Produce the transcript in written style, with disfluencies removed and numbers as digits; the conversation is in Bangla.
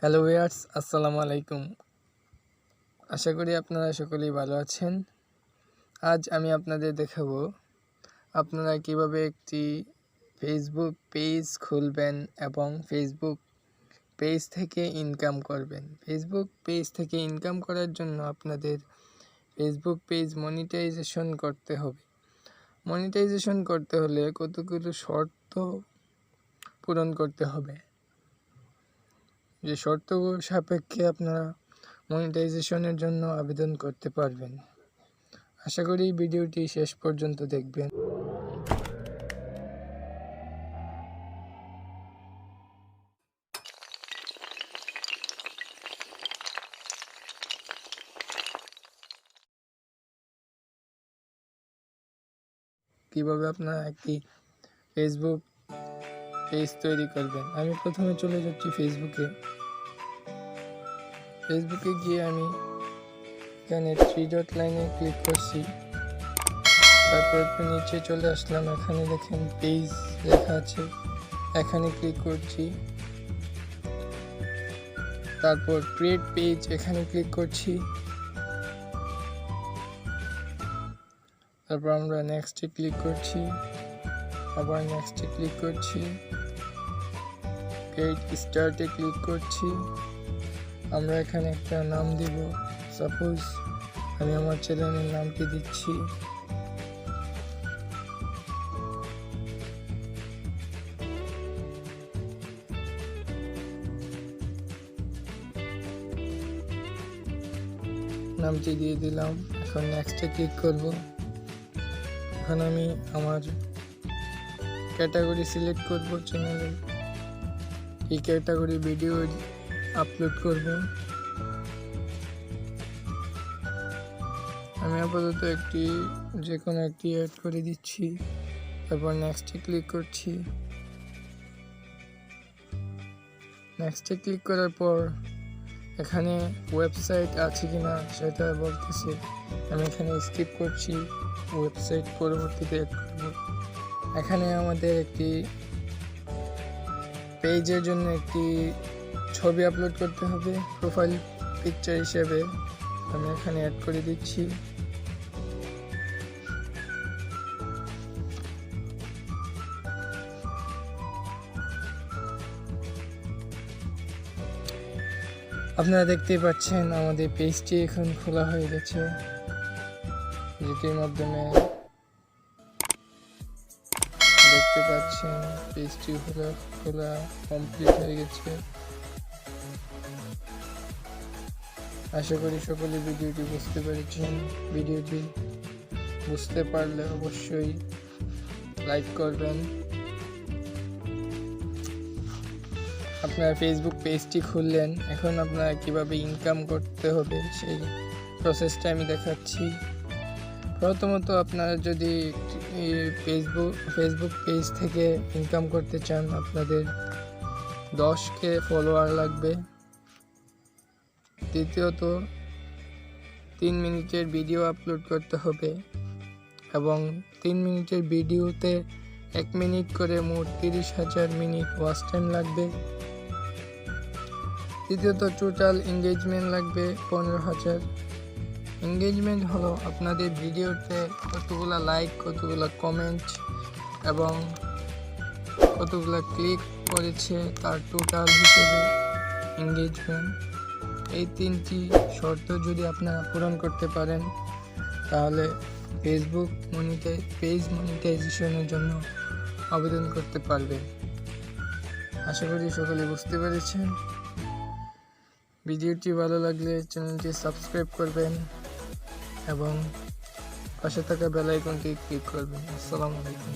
হ্যালো ভিউয়ার্স, আসসালামু আলাইকুম। আশা করি আপনারা সকলেই ভালো আছেন। আজ আমি আপনাদের দেখাবো আপনারা কিভাবে একটি ফেসবুক পেজ খুলবেন এবং ফেসবুক পেজ থেকে ইনকাম করবেন। ফেসবুক পেজ থেকে ইনকাম করার জন্য আপনাদের ফেসবুক পেজ মনিটাইজেশন করতে হবে। মনিটাইজেশন করতে হলে কতগুলো শর্ত পূরণ করতে হবে, যে শর্তগুলো সাপেক্ষে আপনারা মনিটাইজেশনের জন্য আবেদন করতে পারবেন। আশা করি ভিডিওটি শেষ পর্যন্ত দেখবেন। কিভাবে আপনারা একটি ফেসবুক পেজ তৈরি করবেন। আমি প্রথমে চলে যাচ্ছি ফেসবুকে গিয়ে আমি এখানে 3 ডট লাইনে ক্লিক করছি। তারপর একটু নিচে চলে আসলাম, এখানে দেখেন পেজ লেখা আছে, এখানে ক্লিক করছি। তারপর ক্রিয়েট পেজ, এখানে ক্লিক করছি। তারপর আমরা নেক্সটে ক্লিক করছি, আবার নেক্সটে ক্লিক করছি, ক্রিয়েট স্টার্টে ক্লিক করছি। আমরা এখানে একটা নাম দিব, সাপোজ আমি আমার চ্যানেলের নামটি দিচ্ছি। নামটি দিয়ে দিলাম, এখন নেক্সটে ক্লিক করব। এখন আমি আমার ক্যাটাগরি সিলেক্ট করব, চ্যানেলে এই ক্যাটাগরি ভিডিও আপলোড করব। আমি আপাতত যে কোনো একটি অ্যাড করে দিচ্ছি। তারপর নেক্সটে ক্লিক করছি। নেক্সটে ক্লিক করার পর এখানে ওয়েবসাইট আছে কিনা সেটা বলতেছে, আমি এখানে স্কিপ করছি, ওয়েবসাইট পরবর্তীতে অ্যাড করব। এখানে আমাদের একটি পেজের জন্য একটি ছবি আপলোড করতে হবে প্রোফাইল পিকচার হিসেবে, আমি এখানে অ্যাড করে দিচ্ছি। আপনারা দেখতেই পাচ্ছেন আমাদের পেজটি এখন খোলা হয়ে গেছে, যেটির মাধ্যমে দেখতে পাচ্ছেন পেজটি খোলা কমপ্লিট হয়ে গেছে। আশা করি সকলে ভিডিওটি বুঝতে পেরেছেন। ভিডিওটি বুঝতে পারলে অবশ্যই লাইক করবেন। আপনারা ফেসবুক পেজটি খুললেন, এখন আপনারা কিভাবে ইনকাম করতে হবে সেই প্রসেসটা আমি দেখাচ্ছি। প্রথমত আপনারা যদি ফেসবুক পেজ থেকে ইনকাম করতে চান, আপনাদের 10K ফলোয়ার লাগবে। দ্বিতীয়ত 3 মিনিটের ভিডিও আপলোড করতে হবে এবং 3 মিনিটের ভিডিওতে 1 মিনিট করে মোট 30,000 মিনিট ওয়াচ টাইম লাগবে। তৃতীয়ত টোটাল এঙ্গেজমেন্ট লাগবে 15,000। এঙ্গেজমেন্ট হলো আপনাদের ভিডিওতে কতগুলো লাইক, কতগুলো কমেন্ট এবং কতগুলো ক্লিক করেছে তার টোটাল হিসেবে এঙ্গেজমেন্ট। এই 3টি শর্ত যদি আপনারা পূরণ করতে পারেন, তাহলে ফেসবুক পেজ মনিটাইজেশনের জন্য আবেদন করতে পারবেন। আশা করি সকলে বুঝতে পেরেছেন। ভিডিওটি ভালো লাগলে চ্যানেলটি সাবস্ক্রাইব করবেন এবং পাশে থাকা বেল আইকনটি ক্লিক করবেন। আসসালামু আলাইকুম।